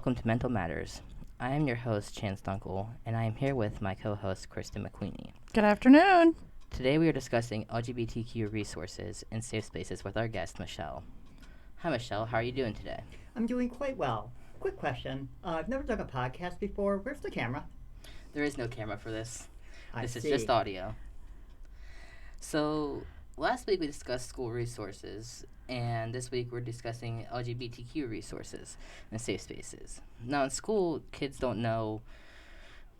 welcome to Mental Matters. I am your host, Chance Dunkel, and I am here with my co-host, Kristen McQueenie. Good afternoon. Today we are discussing LGBTQ resources and safe spaces with our guest, Michelle. Hi, Michelle. How are you doing today? I'm doing quite well. Quick question. I've never done a podcast before. Where's the camera? There is no camera for this. This is see. just audio. So, last week we discussed school resources, and this week we're discussing LGBTQ resources and safe spaces. Now, in school, kids don't know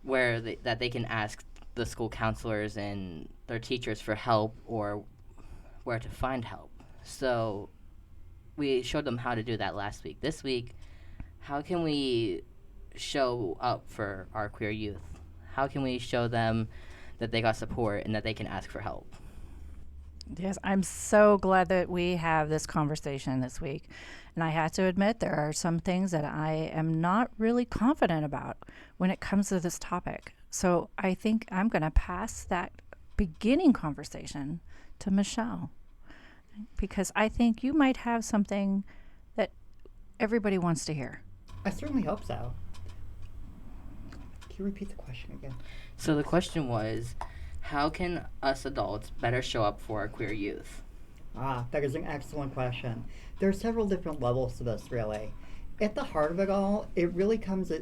that they can ask the school counselors and their teachers for help or where to find help. So, we showed them how to do that last week. This week, how can we show up for our queer youth? How can we show them that they got support and that they can ask for help? Yes, I'm so glad that we have this conversation this week. And I have to admit, there are some things that I am not really confident about when it comes to this topic. So I think I'm going to pass that beginning conversation to Michelle, because I think you might have something that everybody wants to hear. I certainly hope so. Can you repeat the question again? So the question was, how can us adults better show up for our queer youth? That is an excellent question. There are several different levels to this, really. At the heart of it all, it really comes at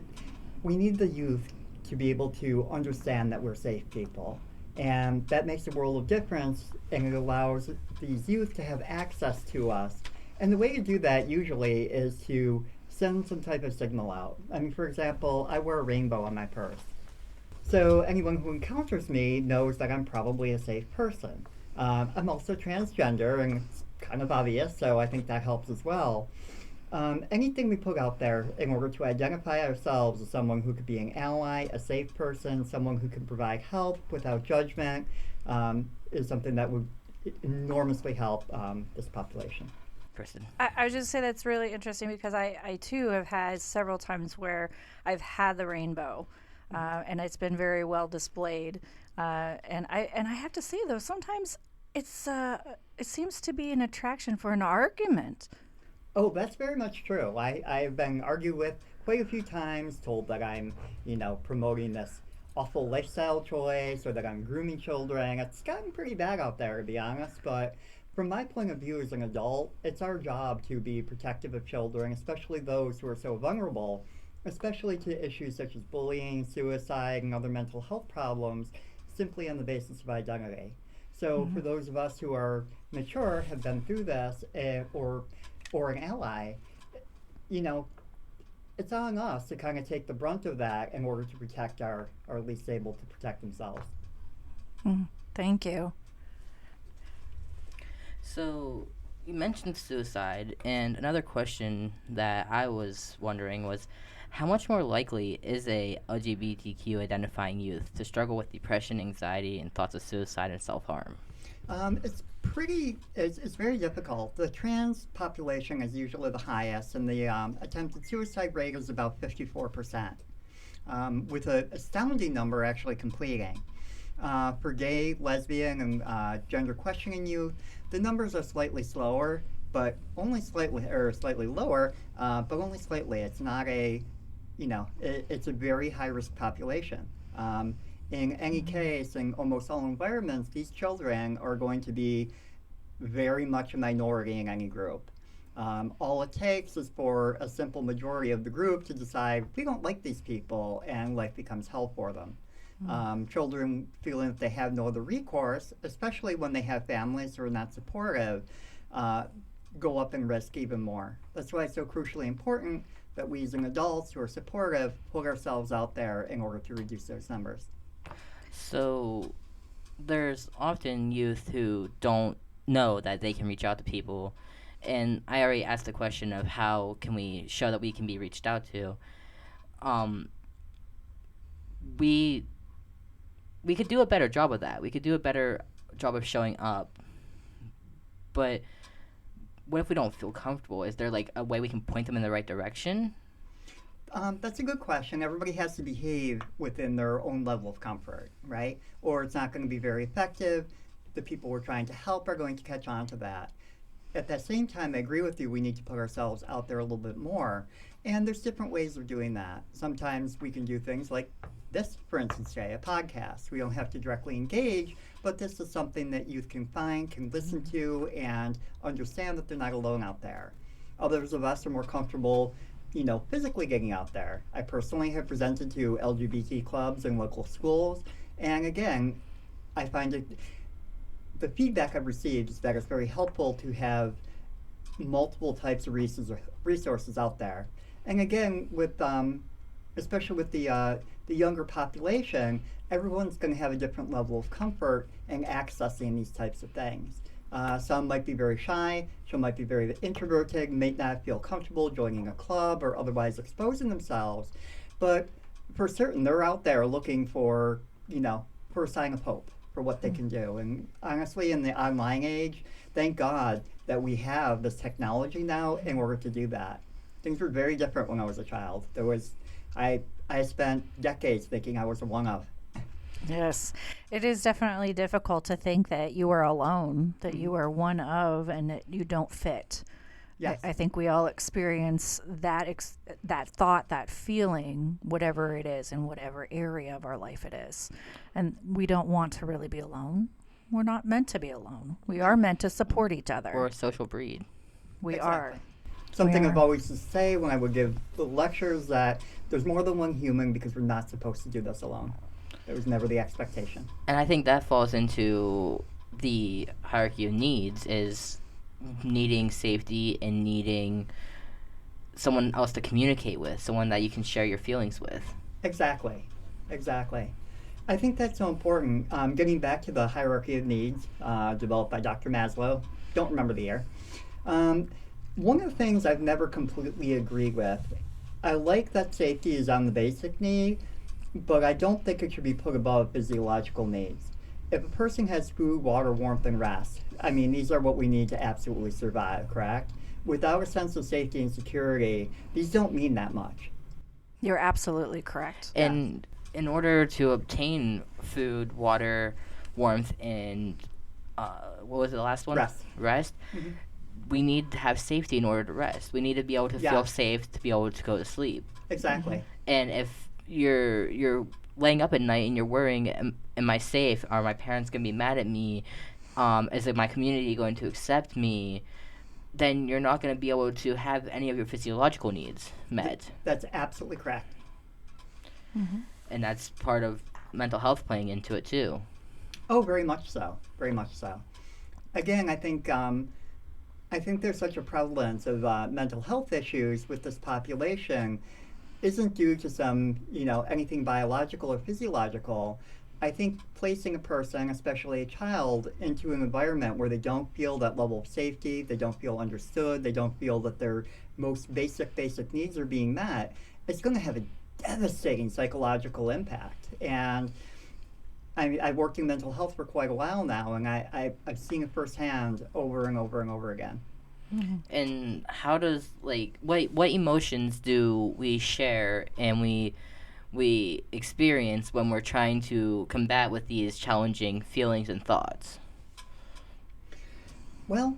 we need the youth to be able to understand that we're safe people. And that makes a world of difference, and it allows these youth to have access to us. And the way to do that usually is to send some type of signal out. I mean, for example, I wear a rainbow on my purse. So anyone who encounters me knows that I'm probably a safe person. I'm also transgender, and it's kind of obvious, so I think that helps as well. Anything we put out there in order to identify ourselves as someone who could be an ally, a safe person, someone who can provide help without judgment, is something that would enormously help this population. Kristen. I would just say that's really interesting, because I too have had several times where I've had the rainbow. And it's been very well displayed, and I have to say, though, sometimes it seems to be an attraction for an argument. Oh, that's very much true. I've been argued with quite a few times, told that I'm, promoting this awful lifestyle choice or that I'm grooming children. It's gotten pretty bad out there, to be honest, but from my point of view as an adult, it's our job to be protective of children, especially those who are so vulnerable, especially to issues such as bullying, suicide, and other mental health problems, simply on the basis of identity. So for those of us who are mature, have been through this, or an ally, it's on us to kind of take the brunt of that in order to protect our least able to protect themselves. Thank you. So you mentioned suicide, and another question that I was wondering was, how much more likely is a LGBTQ identifying youth to struggle with depression, anxiety, and thoughts of suicide and self-harm? It's very difficult. The trans population is usually the highest, and the attempted suicide rate is about 54%, with an astounding number actually completing. For gay, lesbian, and gender questioning youth, the numbers are slightly slower, but only slightly, or slightly lower, but only slightly. It's not it's a very high-risk population. In any case, in almost all environments, these children are going to be very much a minority in any group. All it takes is for a simple majority of the group to decide, we don't like these people, and life becomes hell for them. Children feeling that they have no other recourse, especially when they have families who are not supportive, go up in risk even more. That's why it's so crucially important that we as adults who are supportive put ourselves out there in order to reduce those numbers. So there's often youth who don't know that they can reach out to people, and I already asked the question of how can we show that we can be reached out to. We could do a better job of that. We could do a better job of showing up, but what if we don't feel comfortable? Is there like a way we can point them in the right direction? That's a good question. Everybody has to behave within their own level of comfort, right? Or it's not going to be very effective. The people we're trying to help are going to catch on to that. at that same time, I agree with you, we need to put ourselves out there a little bit more. And there's different ways of doing that. Sometimes we can do things like this, for instance, today, a podcast. We don't have to directly engage, but this is something that youth can find, can listen to, and understand that they're not alone out there. Others of us are more comfortable, physically getting out there. I personally have presented to LGBT clubs in local schools, and again, I find it, the feedback I've received is that it's very helpful to have multiple types of resources out there. And again, with especially with the younger population, everyone's going to have a different level of comfort in accessing these types of things. Some might be very shy, some might be very introverted, may not feel comfortable joining a club or otherwise exposing themselves. But for certain, they're out there looking for, for a sign of hope for what they can do. And honestly, in the online age, thank God that we have this technology now in order to do that. Things were very different when I was a child. I spent decades thinking I was a one of. Yes, it is definitely difficult to think that you are alone, that you are one of, and that you don't fit. Yes. I think we all experience that thought, that feeling, whatever it is, in whatever area of our life it is. And we don't want to really be alone. We're not meant to be alone. We are meant to support each other. We're a social breed. We Exactly. are. Something We I've are. always used to say when I would give the lectures, that there's more than one human because we're not supposed to do this alone. It was never the expectation. And I think that falls into the hierarchy of needs, is needing safety and needing someone else to communicate with, someone that you can share your feelings with. Exactly. I think that's so important. Getting back to the hierarchy of needs developed by Dr. Maslow, don't remember the year. One of the things I've never completely agreed with, I like that safety is on the basic need, but I don't think it should be put above physiological needs. If a person has food, water, warmth, and rest, these are what we need to absolutely survive, correct? Without a sense of safety and security, these don't mean that much. You're absolutely correct. And in order to obtain food, water, warmth, and what was the last one? Rest. Mm-hmm. We need to have safety in order to rest. We need to be able to feel Yeah. safe to be able to go to sleep. Exactly. And if you're laying up at night and you're worrying, am I safe? Are my parents going to be mad at me? Is my community going to accept me? Then you're not going to be able to have any of your physiological needs met. That's absolutely correct. And that's part of mental health playing into it too. Oh, very much so. Very much so. Again, I think there's such a prevalence of mental health issues with this population isn't due to some, anything biological or physiological. I think placing a person, especially a child, into an environment where they don't feel that level of safety, they don't feel understood, they don't feel that their most basic needs are being met, it's going to have a devastating psychological impact. And I've worked in mental health for quite a while now, and I've seen it firsthand over and over and over again. And how does what emotions do we share and we experience when we're trying to combat with these challenging feelings and thoughts? Well,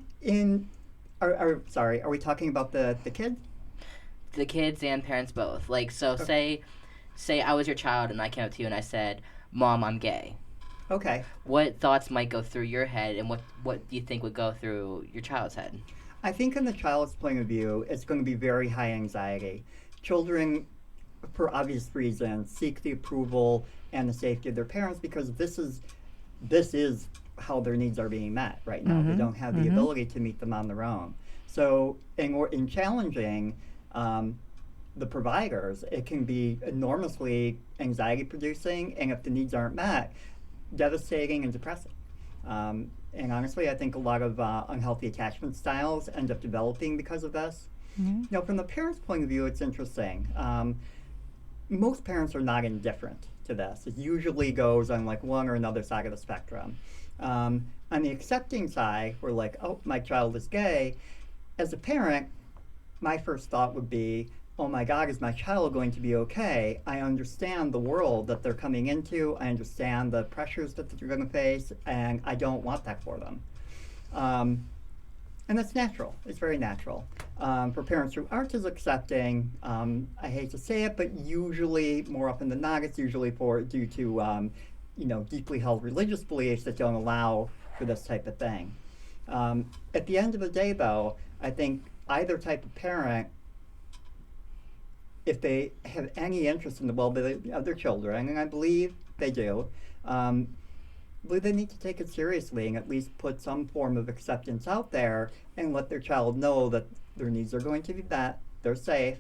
are we talking about the kids? The kids and parents both. Say I was your child and I came up to you and I said, "Mom, I'm gay." Okay. What thoughts might go through your head, and what do you think would go through your child's head? I think in the child's point of view, it's going to be very high anxiety. Children, for obvious reasons, seek the approval and the safety of their parents because this is how their needs are being met right now. They don't have the ability to meet them on their own. So in challenging the providers, it can be enormously anxiety producing, and if the needs aren't met, devastating and depressing. And honestly, I think a lot of unhealthy attachment styles end up developing because of this. From the parent's point of view, it's interesting. Most parents are not indifferent to this. It usually goes on one or another side of the spectrum. On the accepting side, we're like, oh, my child is gay. As a parent, my first thought would be, oh my God, is my child going to be okay? I understand the world that they're coming into. I understand the pressures that they're going to face, and I don't want that for them. And that's natural. It's very natural. For parents who aren't as accepting, I hate to say it, but usually, more often than not, it's usually due to deeply held religious beliefs that don't allow for this type of thing. At the end of the day, though, I think either type of parent, if they have any interest in the well-being of their children, and I believe they do, but they need to take it seriously and at least put some form of acceptance out there and let their child know that their needs are going to be met, they're safe.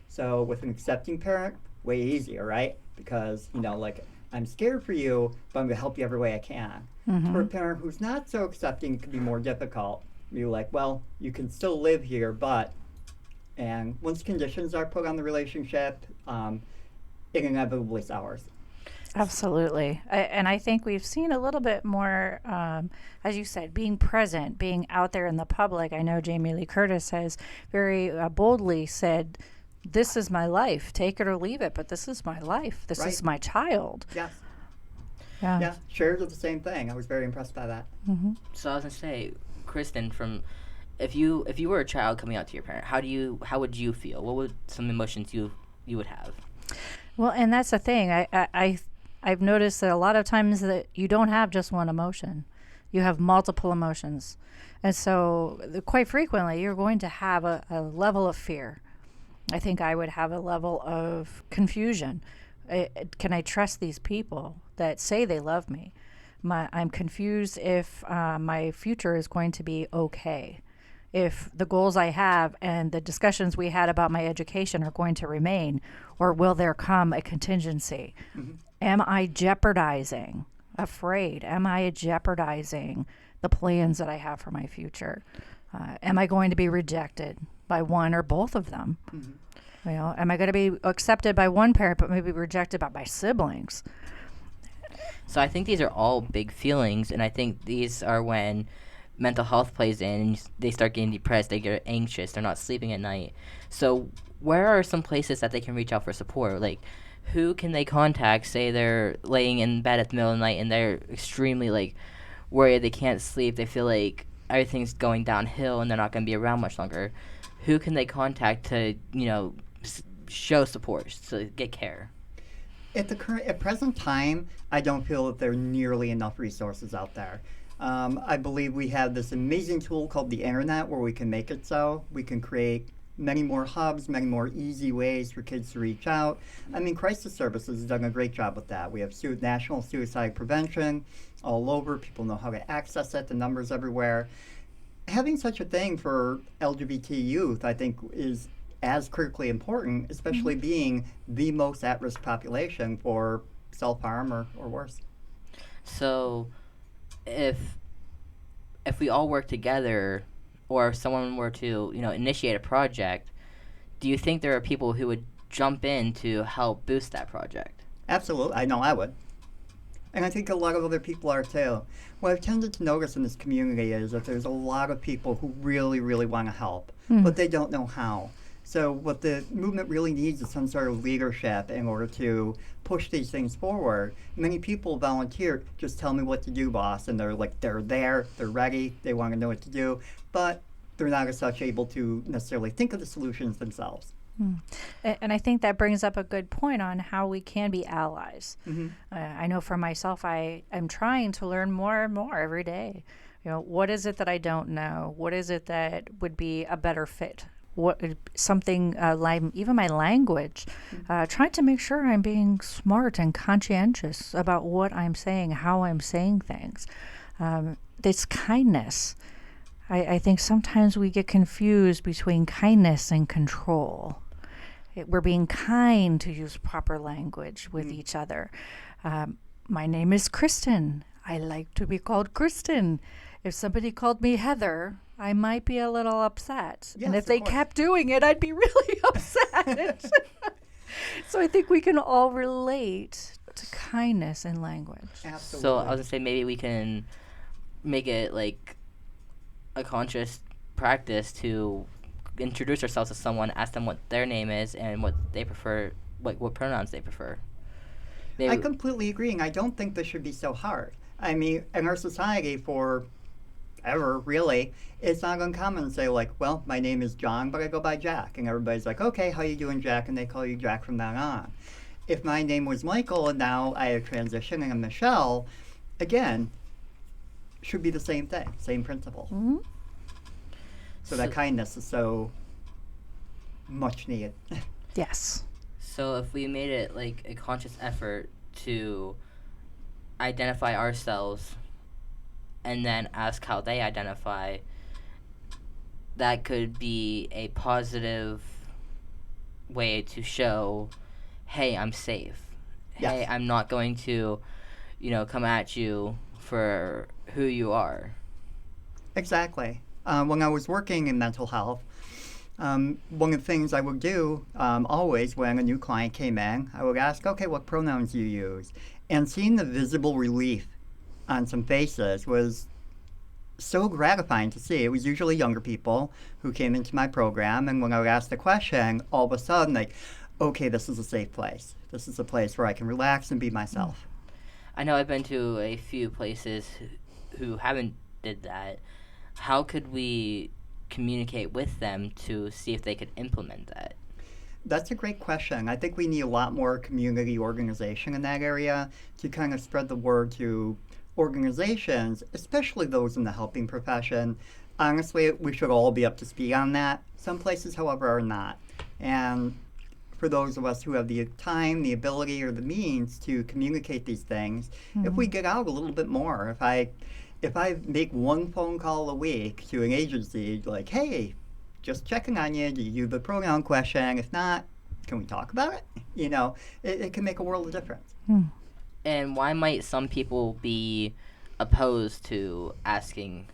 So with an accepting parent, way easier, right? Because, like, I'm scared for you, but I'm going to help you every way I can. Mm-hmm. For a parent who's not so accepting, it can be more difficult. You're like, well, you can still live here, but, and once conditions are put on the relationship, it inevitably sours. Absolutely. And I think we've seen a little bit more, as you said, being present, being out there in the public. I know Jamie Lee Curtis has very boldly said, this is my life, take it or leave it, but this is my life. This Right. is my child. Yes. Yeah. Yeah, shares are the same thing. I was very impressed by that. Mm-hmm. So I was gonna say, Kristen, from if you were a child coming out to your parent, how would you feel? What would some emotions you would have? Well, and that's the thing. I've noticed that a lot of times that you don't have just one emotion. You have multiple emotions. And so quite frequently you're going to have a level of fear. I think I would have a level of confusion. Can I trust these people that say they love me? I'm confused if my future is going to be okay. If the goals I have and the discussions we had about my education are going to remain, or will there come a contingency? Mm-hmm. Am I jeopardizing, afraid? Am I jeopardizing the plans that I have for my future? Am I going to be rejected by one or both of them? Mm-hmm. Am I going to be accepted by one parent but maybe rejected by my siblings? So I think these are all big feelings, and I think these are when mental health plays in and they start getting depressed, they get anxious, they're not sleeping at night. So where are some places that they can reach out for support? Like, who can they contact? Say they're laying in bed at the middle of the night and they're extremely, like, worried, they can't sleep, they feel like everything's going downhill and they're not going to be around much longer. Who can they contact to, show support, to get care? At present time, I don't feel that there are nearly enough resources out there. I believe we have this amazing tool called the internet where we can make it so. We can create many more hubs, many more easy ways for kids to reach out. I mean, Crisis Services has done a great job with that. We have National Suicide Prevention all over. People know how to access it. The numbers everywhere. Having such a thing for LGBT youth, I think, is as critically important, especially mm-hmm. being the most at-risk population for self-harm or worse. So if we all work together, or if someone were to, initiate a project, do you think there are people who would jump in to help boost that project? Absolutely. I know I would. And I think a lot of other people are too. What I've tended to notice in this community is that there's a lot of people who really, really want to help, but they don't know how. So what the movement really needs is some sort of leadership in order to push these things forward. Many people volunteer, just tell me what to do, boss, and they're there, they're ready, they want to know what to do, but they're not as such able to necessarily think of the solutions themselves. And I think that brings up a good point on how we can be allies. Mm-hmm. I know for myself, I am trying to learn more and more every day. What is it that I don't know? What is it that would be a better fit? Something like even my language, trying to make sure I'm being smart and conscientious about what I'm saying, how I'm saying things. This kindness. I think sometimes we get confused between kindness and control. We're being kind to use proper language with each other. My name is Kristen. I like to be called Kristen. If somebody called me Heather, I might be a little upset. Yes, and if they kept doing it, I'd be really upset. So I think we can all relate to kindness in language. Absolutely. So I was going to say maybe we can make it like a conscious practice to introduce ourselves to someone, ask them what their name is and what they prefer, what pronouns they prefer. Maybe I completely agree, and I don't think this should be so hard. I mean, in our society for ever really, it's not uncommon to say like, well, my name is John, but I go by Jack. And everybody's like, okay, how you doing, Jack? And they call you Jack from then on. If my name was Michael and now I have transitioned and I'm Michelle, again, should be the same thing, same principle. Mm-hmm. So that kindness is so much needed. Yes. So if we made it like a conscious effort to identify ourselves and then ask how they identify, that could be a positive way to show, hey, I'm safe. Yes. Hey, I'm not going to, come at you for who you are. Exactly. When I was working in mental health, one of the things I would do always when a new client came in, I would ask, okay, what pronouns do you use? And seeing the visible relief on some faces was so gratifying to see. It was usually younger people who came into my program, and when I would ask the question, all of a sudden, like, okay, this is a safe place. This is a place where I can relax and be myself. I know I've been to a few places who haven't did that. How could we communicate with them to see if they could implement that? That's a great question. I think we need a lot more community organization in that area to kind of spread the word to organizations, especially those in the helping profession. Honestly, we should all be up to speed on that. Some places, however, are not. And for those of us who have the time, the ability, or the means to communicate these things, if we get out a little bit more, if I make one phone call a week to an agency, like, hey, just checking on you, do you do the pronoun question? If not, can we talk about it? It can make a world of difference. And why might some people be opposed to asking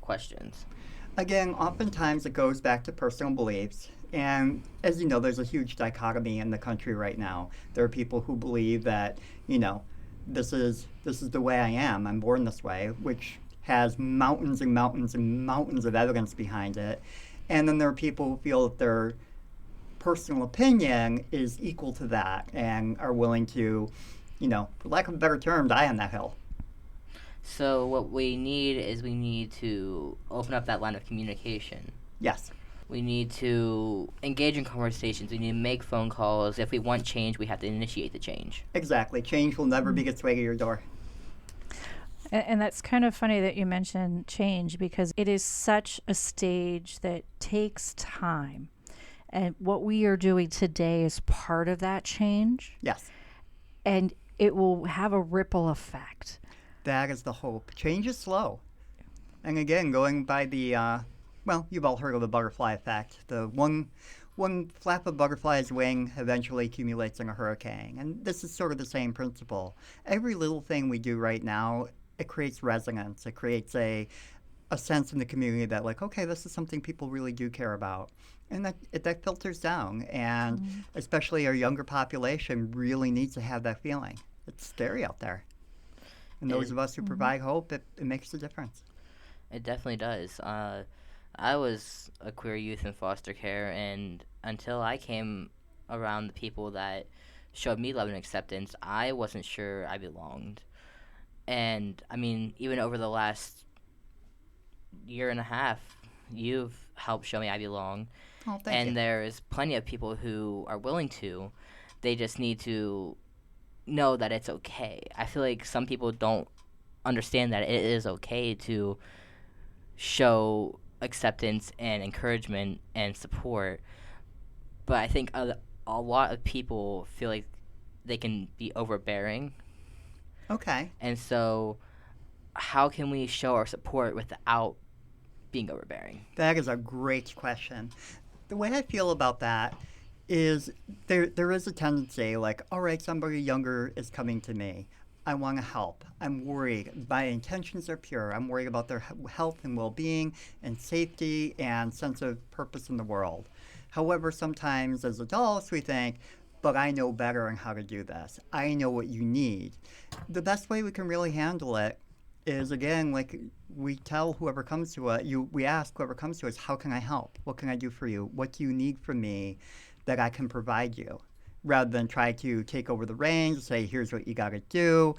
questions? Again, oftentimes it goes back to personal beliefs. And as you know, there's a huge dichotomy in the country right now. There are people who believe that, this is the way I am. I'm born this way, which has mountains and mountains and mountains of evidence behind it. And then there are people who feel that their personal opinion is equal to that and are willing to, for lack of a better term, die on that hill. So what we need to open up that line of communication. Yes. We need to engage in conversations. We need to make phone calls. If we want change, we have to initiate the change. Exactly. Change will never be its way to your door. And that's kind of funny that you mentioned change, because it is such a stage that takes time. And what we are doing today is part of that change. Yes. And it will have a ripple effect. That is the hope. Change is slow. And again, going by the, you've all heard of the butterfly effect. The one flap of butterfly's wing eventually accumulates in a hurricane. And this is sort of the same principle. Every little thing we do right now, it creates resonance. It creates a sense in the community that, like, okay, this is something people really do care about. And that filters down. And especially our younger population really needs to have that feeling. It's scary out there. And those of us who provide hope, it makes a difference. It definitely does. I was a queer youth in foster care, and until I came around the people that showed me love and acceptance, I wasn't sure I belonged. And, I mean, even over the last year and a half, you've helped show me I belong. Oh, thank you. And there's plenty of people who are willing to. They just need to know that it's okay. I feel like some people don't understand that it is okay to show acceptance and encouragement and support. But I think a lot of people feel like they can be overbearing. Okay. And so how can we show our support without being overbearing? That is a great question. The way I feel about that is there is a tendency like, all right, somebody younger is coming to me. I want to help. I'm worried. My intentions are pure. I'm worried about their health and well-being and safety and sense of purpose in the world. However, sometimes as adults we think, but I know better on how to do this. I know what you need. The best way we can really handle it is, again, like we tell whoever comes to us, we ask whoever comes to us, how can I help? What can I do for you? What do you need from me that I can provide you? Rather than try to take over the reins and say, here's what you got to do.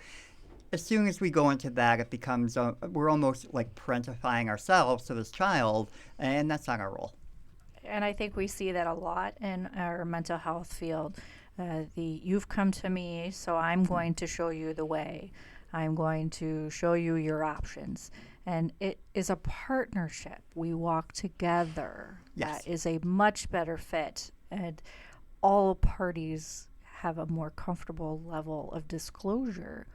as soon as we go into that, it becomes we're almost like parentifying ourselves to this child, and that's not our role. And I think we see that a lot in our mental health field. You've come to me, so I'm going to show you the way. I'm going to show you your options. And it is a partnership. We walk together. Yes. That is a much better fit. And all parties have a more comfortable level of disclosure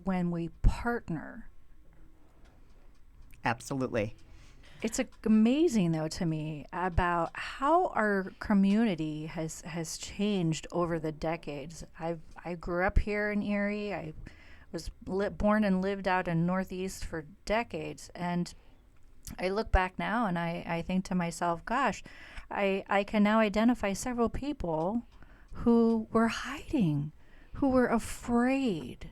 when we partner. Absolutely. It's amazing, though, to me about how our community has changed over the decades. I grew up here in Erie. I was born and lived out in Northeast for decades, and I look back now and I think to myself, gosh, I can now identify several people who were hiding, who were afraid.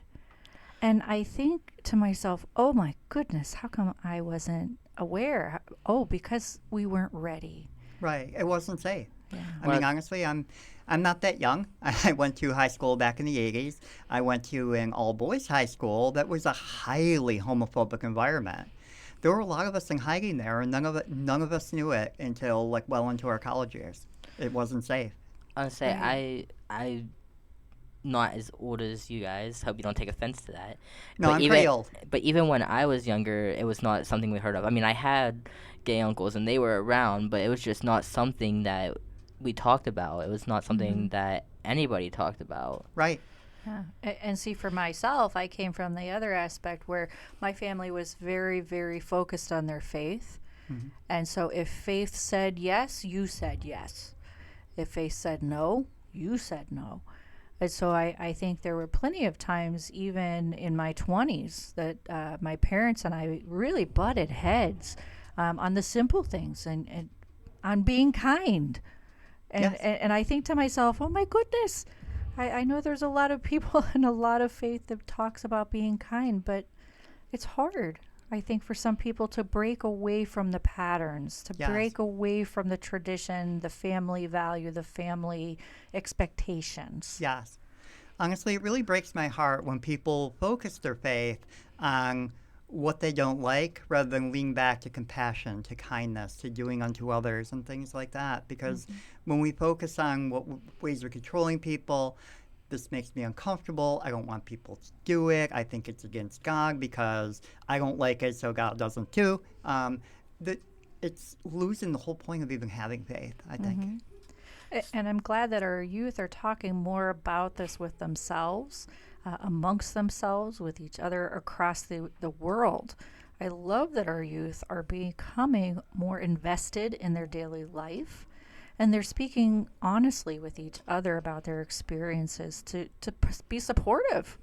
And I think to myself, oh my goodness, how come I wasn't aware? Oh, because we weren't ready. Right. It wasn't safe. Yeah. I mean, honestly, I'm not that young. I went to high school back in the 80s. I went to an all-boys high school that was a highly homophobic environment. There were a lot of us in hiding there, and none of us knew it until like well into our college years. It wasn't safe. I would say I not as old as you guys. Hope you don't take offense to that. No, But I'm even, pretty old. But even when I was younger, it was not something we heard of. I mean, I had gay uncles and they were around, but it was just not something that we talked about. It was not something that anybody talked about. Right. Yeah. And see, for myself, I came from the other aspect where my family was very, very focused on their faith. Mm-hmm. And so if faith said yes, you said yes. If faith said no, you said no. And so I think there were plenty of times, even in my 20s, that my parents and I really butted heads on the simple things and on being kind. And, Yes. and I think to myself, oh my goodness, I know there's a lot of people and a lot of faith that talks about being kind, but it's hard, I think, for some people to break away from the patterns, to Yes. break away from the tradition, the family value, the family expectations. Yes. Honestly, it really breaks my heart when people focus their faith on what they don't like rather than lean back to compassion, to kindness, to doing unto others and things like that. Because when we focus on what ways we're controlling people, this makes me uncomfortable. I don't want people to do it. I think it's against God because I don't like it, so God doesn't too. It's losing the whole point of even having faith, I think. And I'm glad that our youth are talking more about this with themselves, amongst themselves, with each other across the world. I love that our youth are becoming more invested in their daily life, and they're speaking honestly with each other about their experiences to be supportive.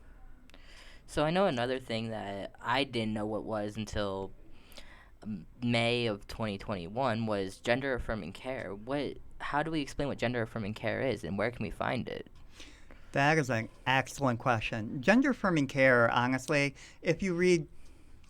So I know another thing that I didn't know what was until May of 2021 was gender affirming care. How do we explain what gender affirming care is, and where can we find it? That is an excellent question. Gender affirming care, honestly, if you read,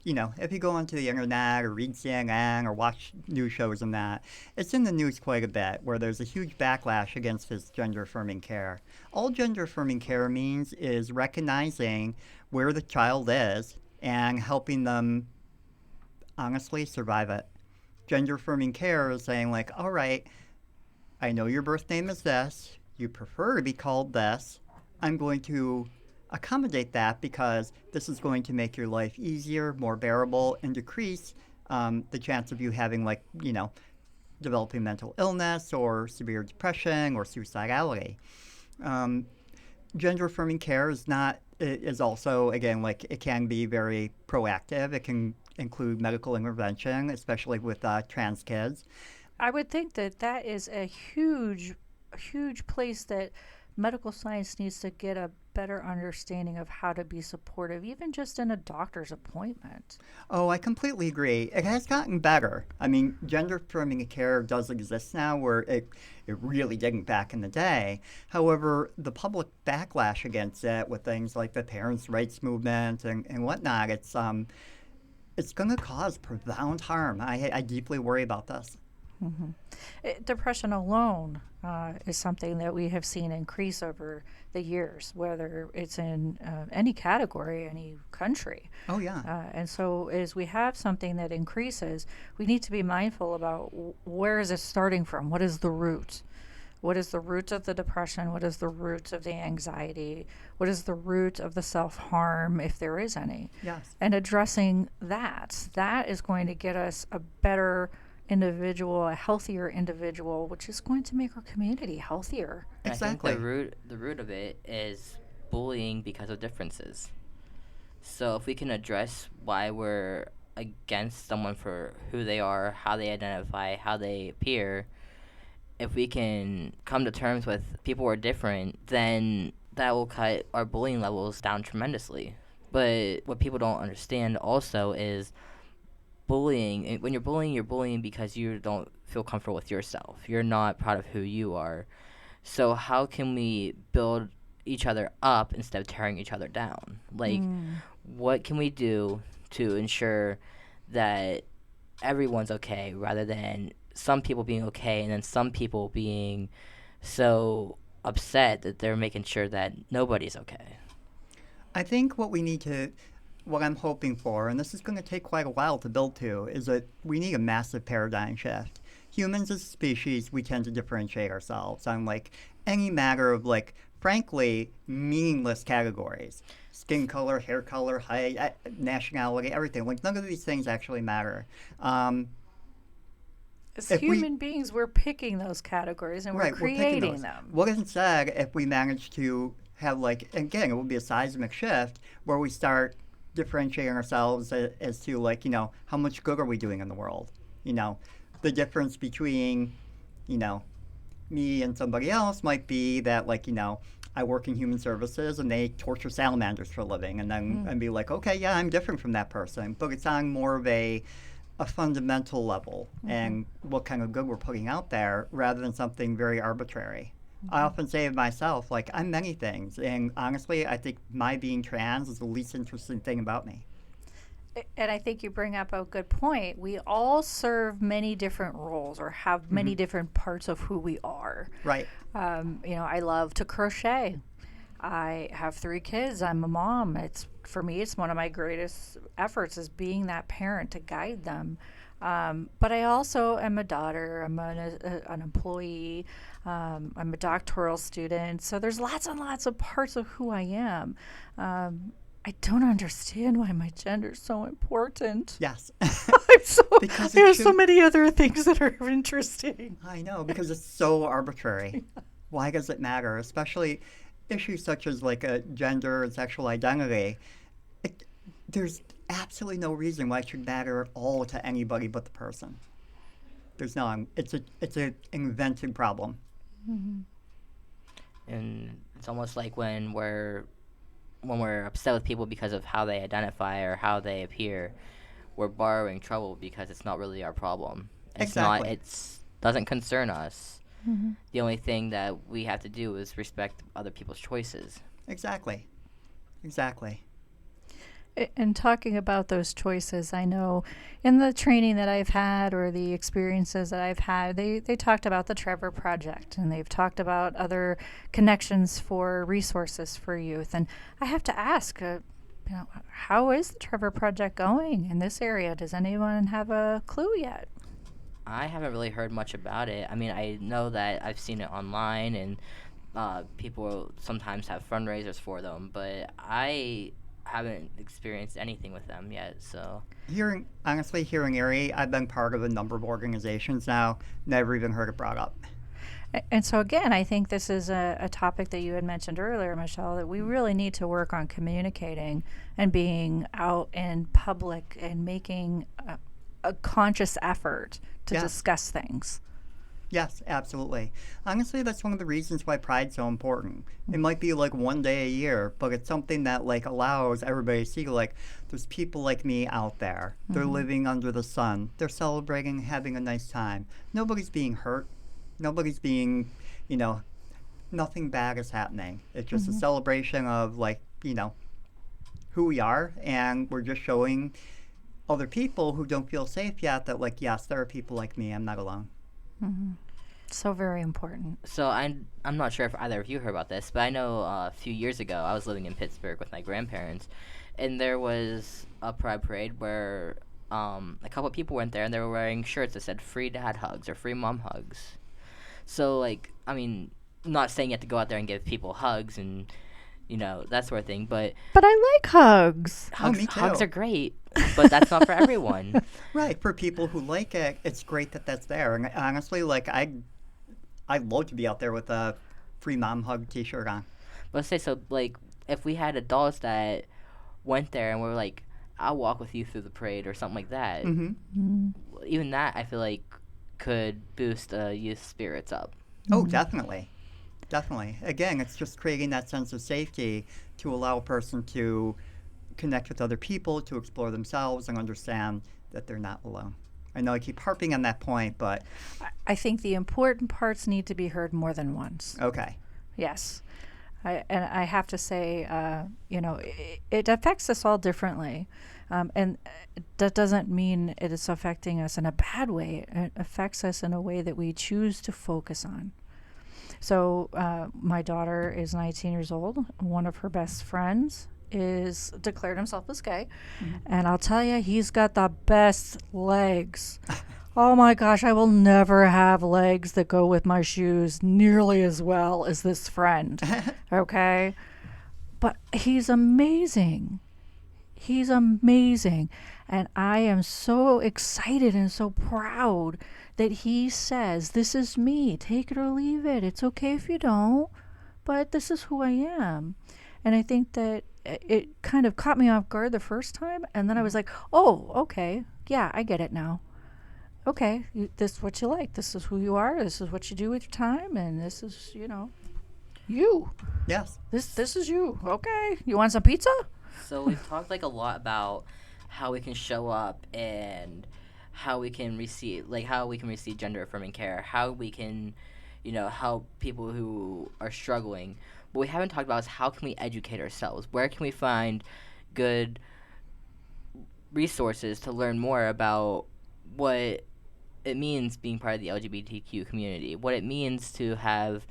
if you go onto the internet or read CNN or watch news shows and that, it's in the news quite a bit where there's a huge backlash against this gender affirming care. All gender affirming care means is recognizing where the child is and helping them honestly survive it. Gender affirming care is saying, like, all right, I know your birth name is this. You prefer to be called this. I'm going to accommodate that because this is going to make your life easier, more bearable, and decrease the chance of you having, developing mental illness or severe depression or suicidality. Gender affirming care is also, again, it can be very proactive. It can include medical intervention, especially with trans kids. I would think that is a huge place that medical science needs to get a better understanding of how to be supportive, even just in a doctor's appointment. Oh, I completely agree. It has gotten better. I mean, gender affirming care does exist now where it really didn't back in the day. However, the public backlash against it with things like the parents' rights movement and whatnot, it's going to cause profound harm. I deeply worry about this. Depression alone is something that we have seen increase over the years, whether it's in any category, any country. Oh, yeah. And so, as we have something that increases, we need to be mindful about where is it starting from? What is the root? What is the root of the depression? What is the root of the anxiety? What is the root of the self-harm, if there is any? Yes. And addressing that is going to get us a better individual, a healthier individual, which is going to make our community healthier. And Exactly. I think the root of it is bullying because of differences. So if we can address why we're against someone for who they are, how they identify, how they appear, if we can come to terms with people who are different, then that will cut our bullying levels down tremendously. But what people don't understand also is bullying. When you're bullying because you don't feel comfortable with yourself. You're not proud of who you are. So how can we build each other up instead of tearing each other down? Like, what can we do to ensure that everyone's okay rather than some people being okay and then some people being so upset that they're making sure that nobody's okay? I think what I'm hoping for, and this is going to take quite a while to build to, is that we need a massive paradigm shift. Humans as a species, we tend to differentiate ourselves on like any matter of like, frankly, meaningless categories. Skin color, hair color, height, nationality, everything. Like none of these things actually matter. As If we- human beings, we're picking those categories and Right, we're we're picking creating those. them. What isn't said if we manage to have like, again, it would be a seismic shift where we start differentiating ourselves as to like, how much good are we doing in the world? The difference between, me and somebody else might be that like, I work in human services and they torture salamanders for a living, and then and be like, okay, yeah, I'm different from that person, but it's on more of a fundamental level and what kind of good we're putting out there rather than something very arbitrary. I often say of myself, like, I'm many things, and honestly, I think my being trans is the least interesting thing about me. And I think you bring up a good point. We all serve many different roles or have many different parts of who we are. Right. I love to crochet. I have 3 kids. I'm a mom. For me, it's one of my greatest efforts is being that parent to guide them. But I also am a daughter. I'm an employee. I'm a doctoral student. So there's lots and lots of parts of who I am. I don't understand why my gender is so important. Yes. Because There's so many other things that are interesting. I know, because it's so arbitrary. Why does it matter? Especially issues such as like a gender and sexual identity. There's absolutely no reason why it should matter at all to anybody but the person. There's none. It's an invented problem. And it's almost like when we're upset with people because of how they identify or how they appear, we're borrowing trouble because it's not really our problem. Exactly. It doesn't concern us. The only thing that we have to do is respect other people's choices. Exactly. And talking about those choices, I know in the training that I've had or the experiences that I've had, they talked about the Trevor Project, and they've talked about other connections for resources for youth. And I have to ask, how is the Trevor Project going in this area? Does anyone have a clue yet? I haven't really heard much about it. I mean, I know that I've seen it online, and people sometimes have fundraisers for them, but I haven't experienced anything with them yet. So Here in Erie, I've been part of a number of organizations now. Never even heard it brought up. And so, again, I think this is a topic that you had mentioned earlier, Michelle, that we really need to work on communicating and being out in public and making a conscious effort to discuss things. Yes, absolutely. Honestly, that's one of the reasons why Pride's so important. It might be like one day a year, but it's something that like allows everybody to see like there's people like me out there. They're living under the sun. They're celebrating, having a nice time. Nobody's being hurt. Nobody's being, nothing bad is happening. It's just a celebration of like, who we are, and we're just showing other people who don't feel safe yet that like, yes, there are people like me. I'm not alone. So very important. So I'm not sure if either of you heard about this, but I know a few years ago I was living in Pittsburgh with my grandparents, and there was a pride parade where a couple of people went there and they were wearing shirts that said "Free Dad Hugs" or "Free Mom Hugs." So like, I mean, I'm not saying you have to go out there and give people hugs and that sort of thing, but But I like hugs. Oh, me hugs too. are great, but that's not for everyone. Right. For people who like it, it's great that that's there. And honestly, like I'd love to be out there with a free mom hug T-shirt on. Let's say so, like, if we had adults that went there and were like, "I'll walk with you through the parade" or something like that, even that I feel like could boost youth spirits up. Oh, definitely. Definitely. Again, it's just creating that sense of safety to allow a person to connect with other people, to explore themselves, and understand that they're not alone. I know I keep harping on that point, but I think the important parts need to be heard more than once. okay. Yes. I have to say, it affects us all differently. And that doesn't mean it is affecting us in a bad way. It affects us in a way that we choose to focus on. So my daughter is 19 years old. One of her best friends is declared himself as gay. And I'll tell you, he's got the best legs. Oh my gosh, I will never have legs that go with my shoes nearly as well as this friend. Okay? But he's amazing. He's amazing. And I am so excited and so proud that he says, "This is me. Take it or leave it. It's okay if you don't, but this is who I am." And I think that it kind of caught me off guard the first time. And then I was like, oh, okay. Yeah, I get it now. Okay, this is what you like. This is who you are. This is what you do with your time. And this is, you. Yes. This is you. Okay. You want some pizza? So we've talked like a lot about how we can show up and how we can receive gender affirming care, how we can, help people who are struggling. What we haven't talked about is how can we educate ourselves? Where can we find good resources to learn more about what it means being part of the LGBTQ community, what it means to have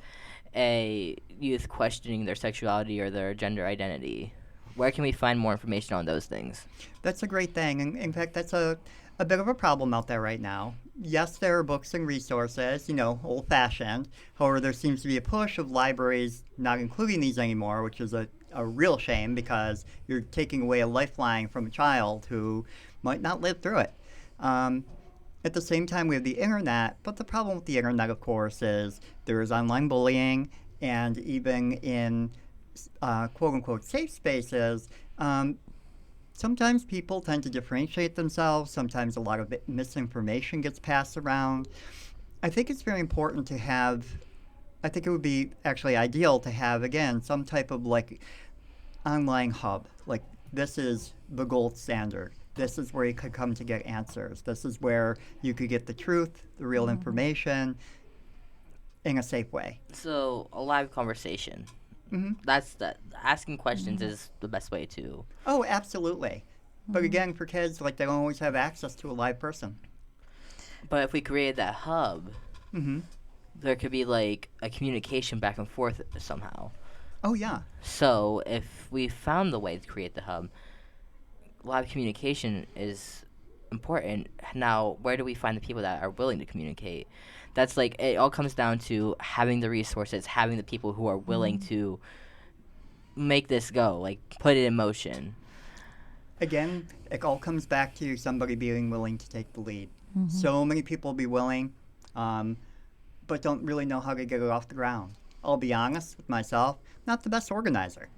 a youth questioning their sexuality or their gender identity? Where can we find more information on those things? That's a great thing. And in fact, that's a bit of a problem out there right now. Yes, there are books and resources, old-fashioned. However, there seems to be a push of libraries not including these anymore, which is a real shame because you're taking away a lifeline from a child who might not live through it. At the same time, we have the internet, but the problem with the internet, of course, is there is online bullying, and even in quote-unquote safe spaces, sometimes people tend to differentiate themselves. Sometimes a lot of misinformation gets passed around. I think it's very important to have, I think it would be actually ideal to have, again, some type of like online hub. Like, this is the gold standard. This is where you could come to get answers. This is where you could get the truth, the real information in a safe way. So a live conversation. That's asking questions is the best way to. Oh, absolutely. But again, for kids, like, they don't always have access to a live person. But if we created that hub, there could be like a communication back and forth somehow. Oh, yeah. So if we found the way to create the hub, live communication is important. Now, where do we find the people that are willing to communicate? That's like, it all comes down to having the resources, having the people who are willing to make this go, like put it in motion. Again, it all comes back to somebody being willing to take the lead. So many people be willing, but don't really know how to get it off the ground. I'll be honest with myself, not the best organizer.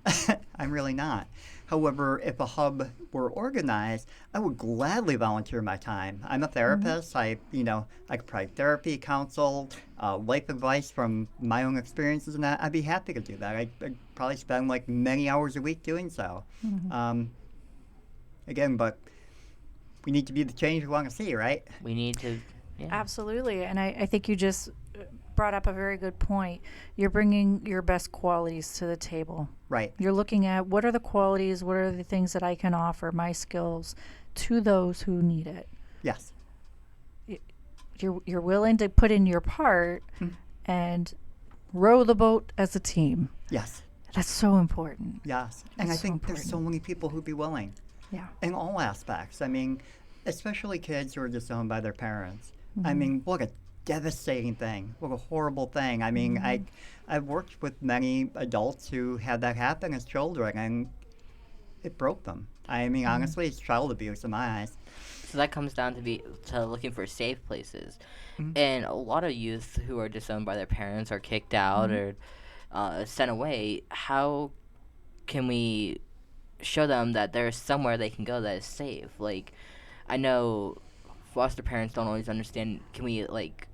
I'm really not. However, if a hub were organized, I would gladly volunteer my time. I'm a therapist. I could provide therapy, counsel, life advice from my own experiences, and I'd be happy to do that. I'd probably spend like many hours a week doing so. Again, but we need to be the change we want to see, right? We need to. Yeah. Absolutely. And I think you just brought up a very good point. You're bringing your best qualities to the table. Right. You're looking at what are the qualities, what are the things that I can offer, my skills, to those who need it. Yes. you're willing to put in your part and row the boat as a team. Yes. That's so important. Yes. And That's I so think there's so important. many people who'd be willing Yeah. in all aspects. I mean, especially kids who are disowned by their parents. I Mm-hmm. mean, what a devastating thing. What a horrible thing. I mean, I've worked with many adults who had that happen as children, and it broke them. I mean, honestly, it's child abuse in my eyes. So that comes down to looking for safe places, Mhm. and a lot of youth who are disowned by their parents or kicked out or sent away. How can we show them that there's somewhere they can go that is safe? Like, I know foster parents don't always understand. Can we like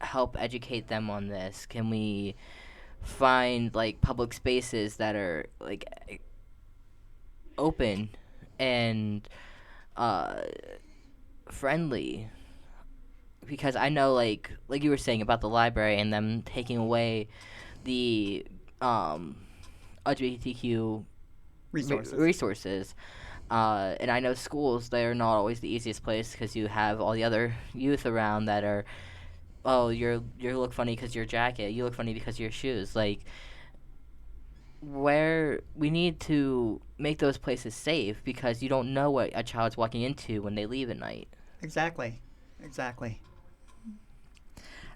help educate them on this? Can we find like public spaces that are like open and uh friendly? Because I know like you were saying about the library and them taking away the um LGBTQ Resources. resources. And I know schools, they're not always the easiest place because you have all the other youth around that are, oh, you look funny because your jacket, you look funny because your shoes. Like, where we need to make those places safe because you don't know what a child's walking into when they leave at night. Exactly. Exactly.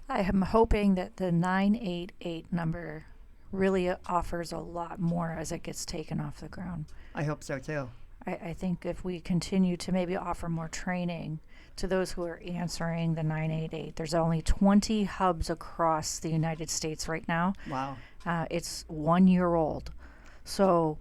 I am hoping that the 988 number really offers a lot more as it gets taken off the ground. I hope so too. I think if we continue to maybe offer more training to those who are answering the 988, there's only 20 hubs across the United States right now. Wow. It's 1 year old. So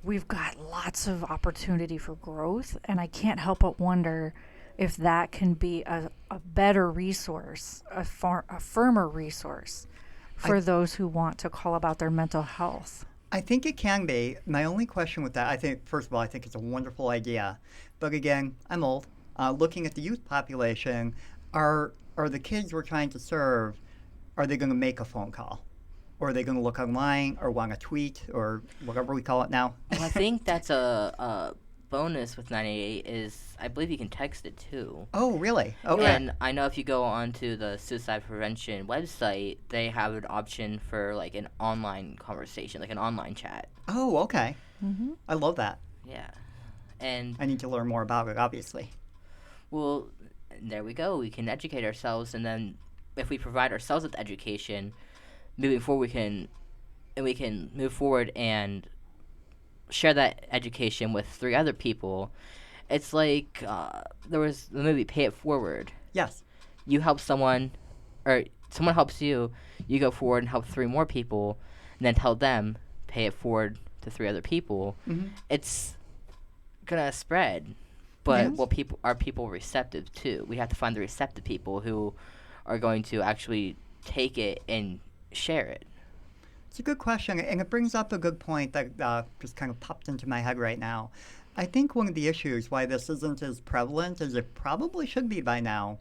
we've got lots of opportunity for growth, and I can't help but wonder if that can be a better resource, a firmer resource for those who want to call about their mental health. I think it can be. My only question with that, I think, first of all, I think it's a wonderful idea. But again, I'm old. Looking at the youth population, are the kids we're trying to serve, are they going to make a phone call? Or are they going to look online or want to tweet or whatever we call it now? Well, I think that's a bonus with 988 is I believe you can text it too. Oh, really? Okay. And I know if you go onto the suicide prevention website, they have an option for like an online conversation, like an online chat. Oh, okay. Mm-hmm. I love that. Yeah. And I need to learn more about it, obviously. well, there we go. We can educate ourselves, and then if we provide ourselves with education, moving forward, we can move forward and share that education with 3 other people. It's like there was the movie Pay It Forward. Yes. You help someone, or someone helps you, you go forward and help 3 more people, and then tell them, pay it forward to 3 other people. Mm-hmm. It's gonna spread. But Yes. what people are people receptive to? We have to find the receptive people who are going to actually take it and share it. It's a good question, and it brings up a good point that just kind of popped into my head right now. I think one of the issues why this isn't as prevalent as it probably should be by now,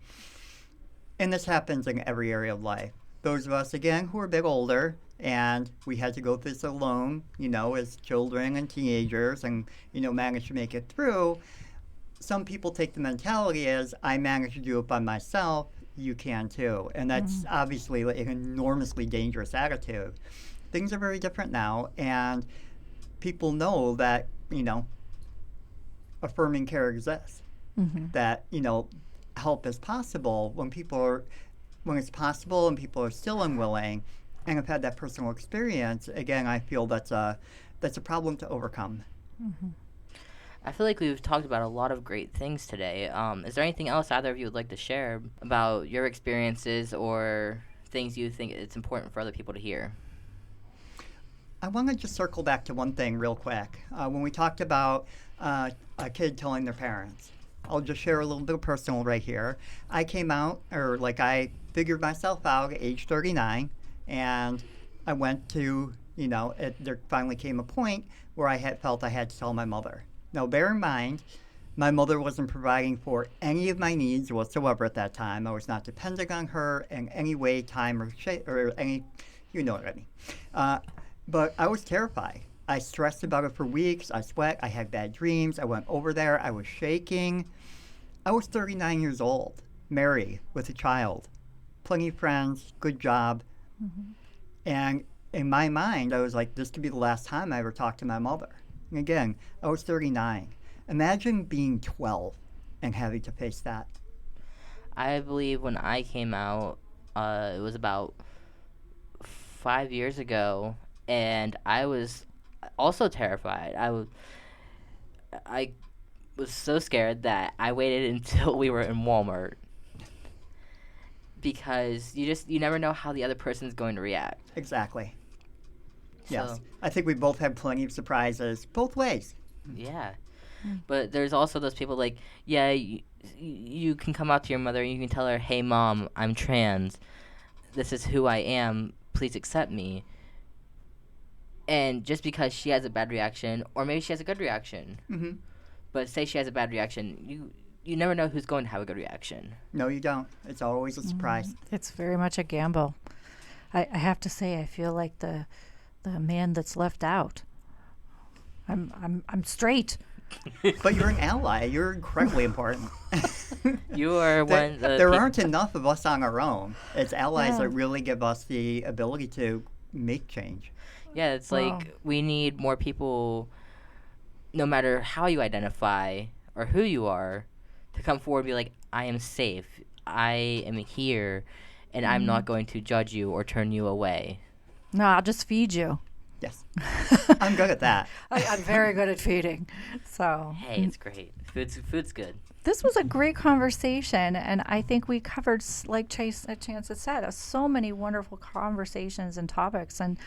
and this happens in every area of life. Those of us, again, who are a bit older, and we had to go through this alone, as children and teenagers, and, managed to make it through. Some people take the mentality as, I managed to do it by myself, you can too. And that's obviously an enormously dangerous attitude. Things are very different now, and people know that, affirming care exists. Mm-hmm. That, help is possible when it's possible and people are still unwilling and have had that personal experience. Again, I feel that's a problem to overcome. Mm-hmm. I feel like we've talked about a lot of great things today. Is there anything else either of you would like to share about your experiences or things you think it's important for other people to hear? I want to just circle back to one thing real quick. When we talked about a kid telling their parents, I'll just share a little bit of personal right here. I came out, I figured myself out at age 39, and I went to, there finally came a point where I felt I had to tell my mother. Now, bear in mind, my mother wasn't providing for any of my needs whatsoever at that time. I was not dependent on her in any way, time, or any, you know what I mean. But I was terrified. I stressed about it for weeks. I sweat. I had bad dreams. I went over there. I was shaking. I was 39 years old. married with a child, plenty of friends, good job. And in my mind, I was like, this could be the last time I ever talk to my mother. And again, I was 39. Imagine being 12 and having to face that. I believe when I came out, it was about 5 years ago, and I was also terrified. I was so scared that I waited until we were in Walmart, because you never know how the other person's going to react. Exactly. Yes. So, I think we both had plenty of surprises, both ways. yeah. But there's also those people like, yeah, you can come out to your mother and you can tell her, hey, Mom, I'm trans. This is who I am. Please accept me. And just because she has a bad reaction, or maybe she has a good reaction, Mm-hmm. but say she has a bad reaction, you never know who's going to have a good reaction. No, you don't. It's always a surprise. It's very much a gamble. I have to say, I feel like the man that's left out. I'm straight. But you're an ally. You're incredibly important. You are one of the There peop- aren't enough of us on our own. It's allies Yeah. that really give us the ability to make change. Yeah, it's Wow. like we need more people, no matter how you identify or who you are, to come forward and be like, I am safe. I am here, and I'm not going to judge you or turn you away. No, I'll just feed you. Yes. I'm good at that. I'm very good at feeding. So Hey, it's great. Food's good. this was a great conversation, and I think we covered, like Chance had said, so many wonderful conversations and topics. And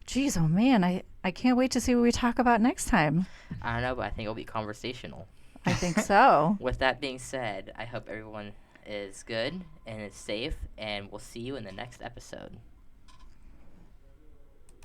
geez, oh man, I can't wait to see what we talk about next time. I don't know, but I think it'll be conversational. I think so. With that being said, I hope everyone is good and is safe, and we'll see you in the next episode.